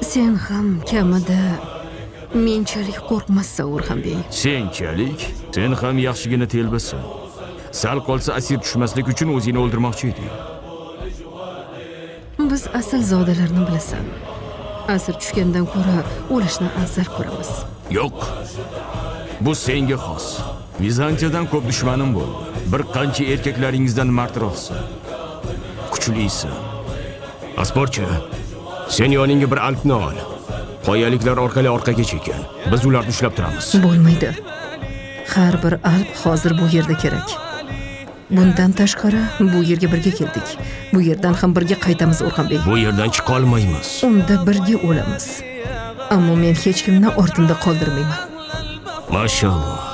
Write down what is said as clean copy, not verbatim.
Sen ham kamida menchalik qo'rqmassan, O'rxanbey. Senchalik? Sen ham yaxshigina telbasan. Sal qolsa asir tushmaslik uchun o'zingni o'ldirmoqchi eding. Biz aslzodalarni bilasan. Asir tushgandan ko'ra o'lishni afzal ko'ramiz. Yo'q. Bu senga xos. Vizantiyadan ko'p dushmanim bo'ldi. Bir qancha erkaklaringizdan mardroqsan. Kuchlisan. Asporchi, sen yoningga bir alpni ol. Qoyaliklar orqali orqaga chekin. Biz ularni ushlab turamiz. Bo'lmaydi. Har bir alp hozir bu yerda kerak. Bundan tashqari bu yerga birga keldik. Bu yerdan ham birga qaytamiz, O'rxanbey. Bu yerdan chiqa olmaymiz. Unda birga o'lamiz. Ammo men hech kimni ortimda qoldirmayman. Mashalloh.